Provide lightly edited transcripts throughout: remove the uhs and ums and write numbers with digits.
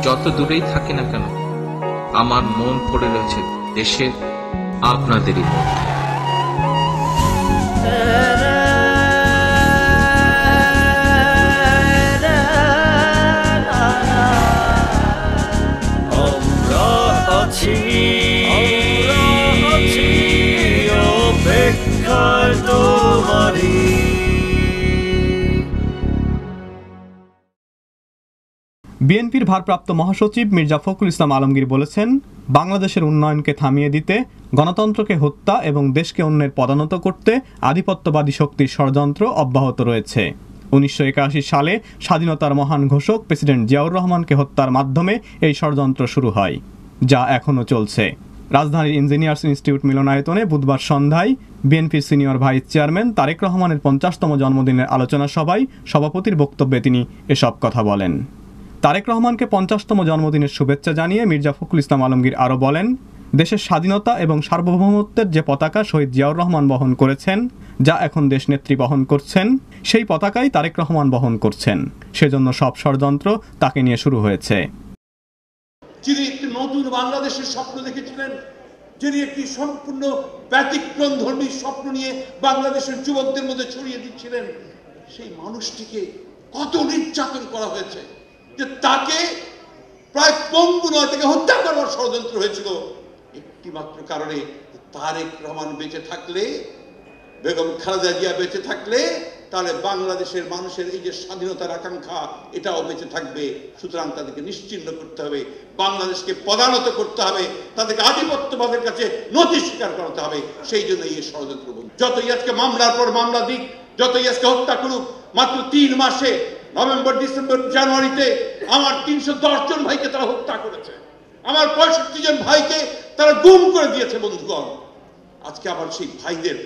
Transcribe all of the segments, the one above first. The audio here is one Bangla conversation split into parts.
যত দূরেই থাকি না কেন, আমার মন পড়ে রয়েছে দেশের আপনাদেরই মধ্যে। বিএনপির ভারপ্রাপ্ত মহাসচিব মির্জা ফখরুল ইসলাম আলমগীর বলেছেন, বাংলাদেশের উন্নয়নকে থামিয়ে দিতে, গণতন্ত্রকে হত্যা এবং দেশকে অন্যের পদানত করতে আধিপত্যবাদী শক্তির ষড়যন্ত্র অব্যাহত রয়েছে। 1981 সালে স্বাধীনতার মহান ঘোষক প্রেসিডেন্ট জিয়াউর রহমানকে হত্যার মাধ্যমে এই ষড়যন্ত্র শুরু হয়, যা এখনও চলছে। রাজধানীর ইঞ্জিনিয়ার্স ইনস্টিটিউট মিলনায়তনে বুধবার সন্ধ্যায় বিএনপির সিনিয়র ভাইস চেয়ারম্যান তারেক রহমানের 50তম জন্মদিনের আলোচনা সভায় সভাপতির বক্তব্যে তিনি এসব কথা বলেন। তারেক রহমানকে 50তম জন্মদিনের শুভেচ্ছা জানিয়ে মির্জা ফখরুল ইসলাম আলমগীর আরও বলেন, দেশের স্বাধীনতা এবং সার্বভৌমত্বের যে পতাকা শহীদ জিয়াউর রহমান বহন করেছেন, যা এখন দেশনেত্রী বহন করছেন, সেই পতাকাই তারেক রহমান বহন করছেন। সেজন্য সব ষড়যন্ত্র তাকে নিয়ে শুরু হয়েছে। যিনি একটি নতুন বাংলাদেশের স্বপ্ন দেখেছিলেন, যিনি একটি সম্পূর্ণ ব্যতিক্রমধর্মী স্বপ্ন নিয়ে বাংলাদেশের যুবকদের মধ্যে ছড়িয়ে দিচ্ছিলেন, সেই মানুষটিকে কত নির্যাতন করা হয়েছে যে তাকে প্রায় পঙ্গু নয়, তাকে হত্যা করার ষড়যন্ত্র হয়েছিল একটি মাত্র কারণে, তারেক রহমান বেঁচে থাকলে, বেগম খালেদা জিয়া বেঁচে থাকলে, তাহলে বাংলাদেশের মানুষের এই যে স্বাধীনতার আকাঙ্ক্ষা, এটাও বেঁচে থাকবে। সুতরাং তাদেরকে নিশ্চিহ্ন করতে হবে, বাংলাদেশকে পদানত করতে হবে, তাদেরকে আধিপত্যবাদের কাছে নথি স্বীকার করাতে হবে। সেই জন্য এই ষড়যন্ত্র। যতই আজকে মামলার পর মামলা দিক, যতই আজকে হত্যা করুক, মাত্র 3 মাসে নভেম্বর, ডিসেম্বর, জানুয়ারিতে আমার 310 জন ভাইকে তারা হত্যা করেছে, আমার 65 জন ভাইকে তারা গুম করে দিয়েছে। বন্ধুগণ, আজকে আবার সেই ভাইদের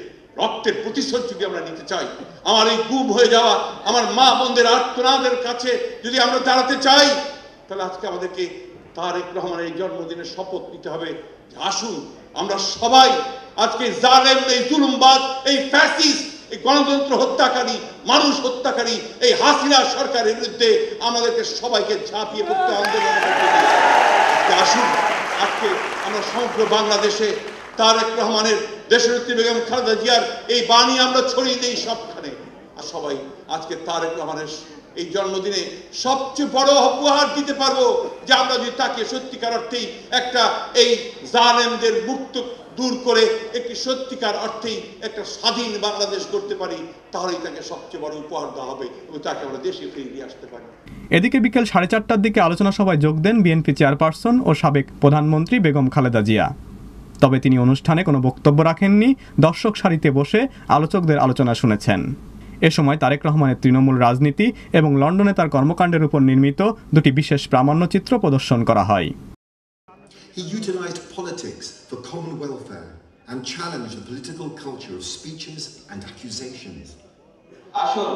রক্তের প্রতিশোধ যদি আমরা নিতে চাই, আমার এই গুম হয়ে যাওয়া আমার মা বোনদের আর্তনাদের কাছে যদি আমরা দাঁড়াতে চাই, তাহলে আজকে আমাদেরকে তারেক রহমানের এই জন্মদিনের শপথ নিতে হবে। আসুন আমরা সবাই আজকে জালেম, এই জুলুমবাজ, এই ফ্যাসিস্ট, এই গণতন্ত্র হত্যাকারী, মানুষ হত্যাকারী এই হাসিনা সরকারের বিরুদ্ধে আমাদেরকে সবাইকে ঝাঁপিয়ে পড়তে আন্দোলন করতে। আসুন আজকে আমরা সমগ্র বাংলাদেশে তারেক রহমানের, দেশনেত্রী বেগম খালেদা জিয়ার এই বাণী আমরা ছড়িয়ে দিই সবখানে। আর সবাই আজকে তারেক রহমানের এই জন্মদিনে সবচেয়ে বড় উপহার দিতে পারবো যে আমরা যদি তাকে সত্যিকার অর্থেই একটা এই জালেমদের মুক্ত দূর করে একটি সত্যিকার অর্থেই একটা স্বাধীন বাংলাদেশ করতে পারি, তাহলেই তাকে সবচেয়ে বড় উপহার দেওয়া হবে এবং তাকে আমরা দেশে ফিরিয়ে নিয়ে আসতে পারি। এদিকে বিকেল 4:30টার দিকে আলোচনা সভায় যোগ দেন বিএনপি চেয়ারপারসন ও সাবেক প্রধানমন্ত্রী বেগম খালেদা জিয়া। তবে তিনি অনুষ্ঠানে কোনো বক্তব্য রাখেননি, দর্শক সারিতে বসে আলোচকদের আলোচনা শুনেছেন। এ সময় তারেক রহমানের তৃণমূল রাজনীতি এবং লন্ডনে তার কর্মকাণ্ডের উপর নির্মিত দুটি বিশেষ প্রামাণ্যচিত্র প্রদর্শন করা হয়। He utilized politics for common welfare and challenged the political culture of speeches and accusations. আসুন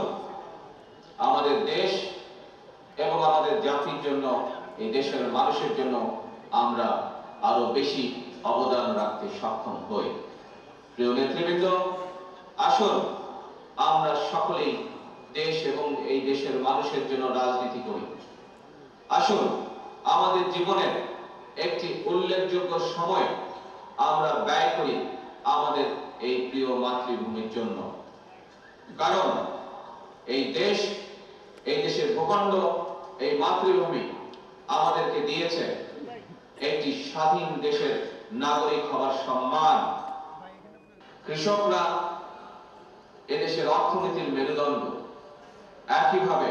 আমাদের দেশ এবং আমাদের জাতির জন্য, এই দেশের মানুষের জন্য আমরা আরো বেশি অবদান রাখতে সক্ষম হই। প্রিয় নেতৃবৃন্দ, আসুন আমরা সকলেই দেশ এবং এই দেশের মানুষের জন্য রাজনীতি করি। আসুন আমাদের জীবনের একটি উল্লেখযোগ্য সময় আমরা ব্যয় করি আমাদের এই প্রিয় মাতৃভূমির জন্য। কারণ এই দেশ, এই দেশের ভূখণ্ড, এই মাতৃভূমি আমাদেরকে দিয়েছে একটি স্বাধীন দেশের নাগরিক হওয়ার সম্মান। কৃষকরা এদেশের অর্থনীতির মেরুদণ্ড। একইভাবে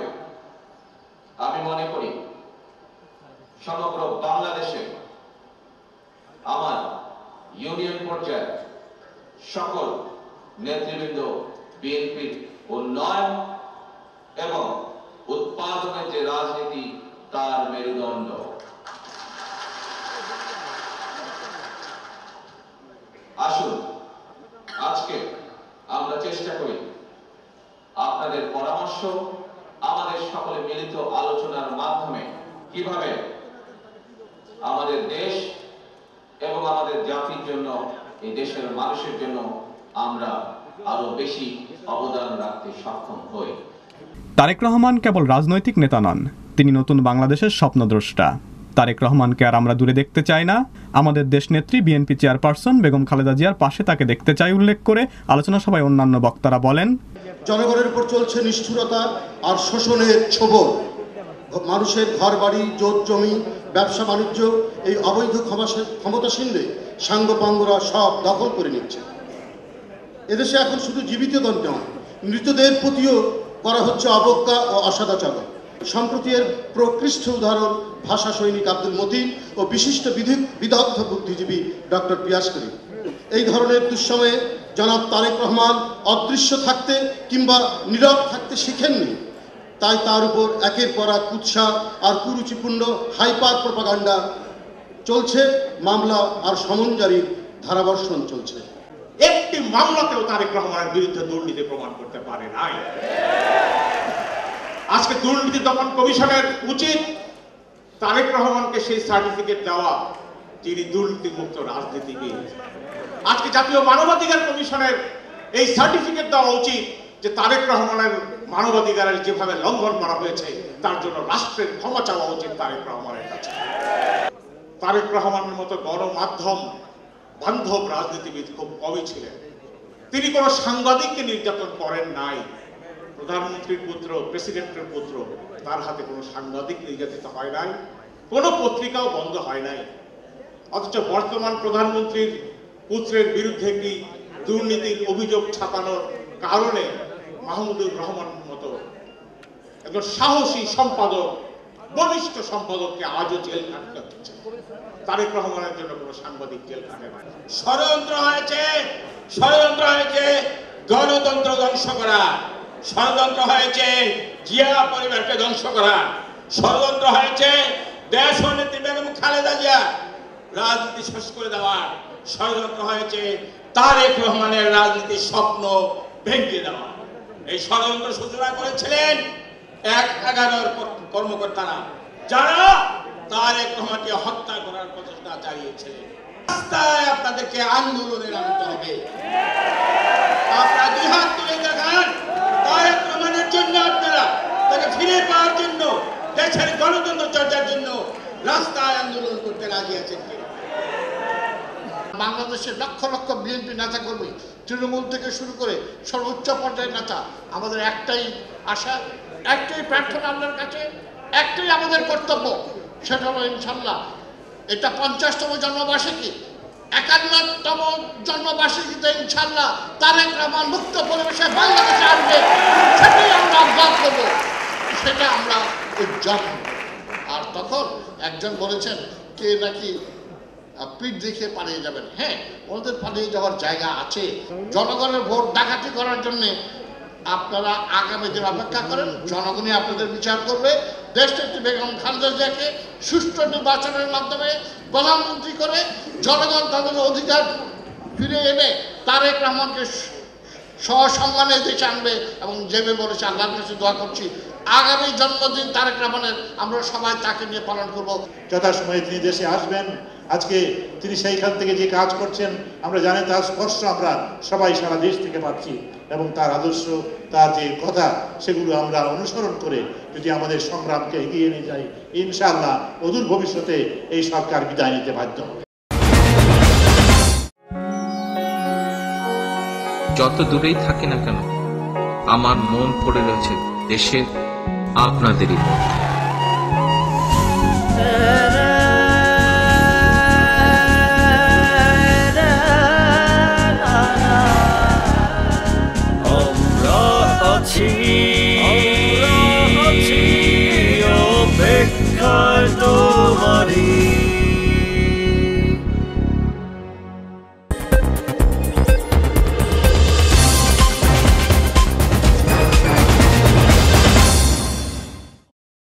আমি মনে করি সমগ্র বাংলাদেশে আমার ইউনিয়ন পর্যায়ে সকল নেতৃবৃন্দ বিএনপির উন্নয়ন এবং উৎপাদনের যে রাজনীতি, তার মেরুদণ্ড। আসুন আজকে আমরা চেষ্টা করি আপনাদের পরামর্শ, আমাদের সকলে মিলিত আলোচনার মাধ্যমে কিভাবে আমাদের দেশ এবং আমাদের জাতির জন্য, এই দেশের মানুষের জন্য আমরা আরো বেশি অবদান রাখতে সক্ষম হই। তারেক রহমান কেবল রাজনৈতিক নেতা নন, তিনি নতুন বাংলাদেশের স্বপ্নদ্রষ্টা। তারেক রহমানকে আর আমরা দূরে দেখতে চাই না, আমাদের দেশনেত্রী বিএনপি চেয়ারপারসন বেগম খালেদা জিয়ার পাশে তাকে দেখতে চাই উল্লেখ করে আলোচনা সভায় অন্যান্য বক্তারা বলেন, জনগণের উপর চলছে নিষ্ঠুরতা আর শোষণের ছোবল। মানুষের ঘর বাড়ি, জোট জমি, ব্যবসা বাণিজ্য এই অবৈধ ক্ষমতাসীনদের সাঙ্গপাঙ্গরা সব দখল করে নিচ্ছে। এদেশে এখন শুধু জীবিতদের নয়, মৃতদের প্রতিও করা হচ্ছে অবজ্ঞা ও অসদাচরণ। সম্প্রতি এর প্রকৃষ্ট উদাহরণ ভাষা সৈনিক আব্দুল মতিন ও বিশিষ্ট বিদগ্ধ বুদ্ধিজীবী ডক্টর পিয়াস করিম। এই ধরনের দুঃসময়ে জনাব তারেক রহমান অদৃশ্য থাকতে কিংবা নীরব থাকতে শিখেননি, তাই তার উপর একের পর এক কুৎসা আর কুরুচিপূর্ণ হাইপার প্রোপাগান্ডা চলছে, মামলা আর সমন জারির ধারাবর্ষণ চলছে। একটি মামলাতেও তারেক রহমানের বিরুদ্ধে দুর্নীতি প্রমাণ করতে পারে নাই। আজকে দুর্নীতি দমন কমিশনের উচিত তারেক রহমানকে সেই সার্টিফিকেট দেওয়া যিনি দুর্নীতিমুক্ত রাজনীতিবিদ। আজকে জাতীয় মানবাধিকার কমিশনের এই সার্টিফিকেট দেওয়া উচিত যে তারেক রহমানের মানবাধিকারের যেভাবে লঙ্ঘন করা হয়েছে তার জন্য রাষ্ট্রের ক্ষমা চাওয়া উচিত তারেক রহমানের কাছে। তারেক রহমানের মতো গণমাধ্যম বান্ধব রাজনীতিবিদ খুব কমই ছিলেন। তিনি কোনো সাংবাদিককে নির্যাতন করেন নাই। প্রধানমন্ত্রীর পুত্র, প্রেসিডেন্টের পুত্র, তার হাতে কোনো সাংবাদিক নির্যাতিত হয় নাই, কোনো পত্রিকাও বন্ধ হয় নাই। অথচ বর্তমান প্রধানমন্ত্রীর পুত্রের বিরুদ্ধে কি দুর্নীতির অভিযোগ ছাপানোর কারণে মাহমুদুর রহমানের মতো একজন সাহসী সম্পাদক, বলিষ্ঠ সম্পাদককে আজও জেল খাটতে হচ্ছে। তারেক রহমানের জন্য কোনো সাংবাদিক জেল খাটে না। ষড়যন্ত্র হয়েছে গণতন্ত্র ধ্বংস করা, ষড়যন্ত্র হয়েছে জিয়া পরিবারকে ধ্বংস করা, ষড়যন্ত্র হয়েছে দেশ নেত্রী বেগম খালেদা জিয়া রাজনীতি শেষ করে দেওয়া, ষড়যন্ত্র হয়েছে তারেক রহমানের রাজনীতির স্বপ্ন ভেঙে দেওয়া। এই ষড়যন্ত্র সূচনা করেছিলেন ১/১১ কর্মকর্তারা, যারা তারেক রহমানকে হত্যা করার প্রচেষ্টা চালিয়েছিলেন। রাস্তায় আপনাদেরকে আন্দোলনে নামতে হবে। আপনারা দুই হাত তুলে দেখান তারেক রহমানের জন্য, আপনারা তাকে ফিরে পাওয়ার জন্য, দেশের গণতন্ত্র চর্চার জন্য রাস্তায় আন্দোলন করতে রাজি আছেন কিনা। বাংলাদেশের লক্ষ লক্ষ বিএনপি নেতা কর্মী, তৃণমূল থেকে শুরু করে সর্বোচ্চ পর্যায়ের নেতা, আমাদের একটাই আশা, একটাই প্রার্থনা আল্লাহর কাছে, একটাই আমাদের কর্তব্য, সেটা হলো ইনশাল্লাহ এটা 50তম জন্মবার্ষিকী, 51তম জন্মবার্ষিকীতে ইনশাল্লাহ তারেক রহমান মুক্ত পরিবেশে বাংলাদেশে আসবে, সেটাই আমরা আহ্বান করবো, সেটা আমরা উদযাপন। আর তখন একজন বলেছেন কে নাকি পিঠ দেখিয়ে পালিয়ে যাবেন। হ্যাঁ, ওদের পালিয়ে যাওয়ার জায়গা আছে। জনগণের ভোট ডাকাতি করার জন্য আপনারা আগামী দিন অপেক্ষা করেন, জনগণই আপনাদের বিচার করবে। দেশনেত্রী বেগম খালেদা জিয়াকে সুষ্ঠু নির্বাচনের মাধ্যমে প্রধানমন্ত্রী করে জনগণ তাদের অধিকার ফিরে এনে তারেক রহমানকে সসম্মানে দেশে আনবে। এবং যেভাবে বলেছে, আল্লাহর কাছে দোয়া করছি আগামী জন্মদিন তারেক রহমানের আমরা সবাই তাকে নিয়ে পালন করব। যথাসময়ে তিনি দেশে আসবেন। আজকে তিনি সেইখান থেকে যে কাজ করছেন আমরা জানি, তার স্পর্শ আমরা সবাই সারা দেশ থেকে পাচ্ছি, এবং তার আদর্শ, তার যে কথা, সেগুলো আমরা অনুসরণ করে যদি আমাদের সংগ্রামকে এগিয়ে নিয়ে যাই, ইনশাআল্লাহ অদূর ভবিষ্যতে এই সরকার বিদায় নিতে বাধ্য হবে। যত দূরেই থাকি না কেন, আমার মন পড়ে রয়েছে দেশের আপনাদেরই মধ্যে। অপেক্ষায় তোমারই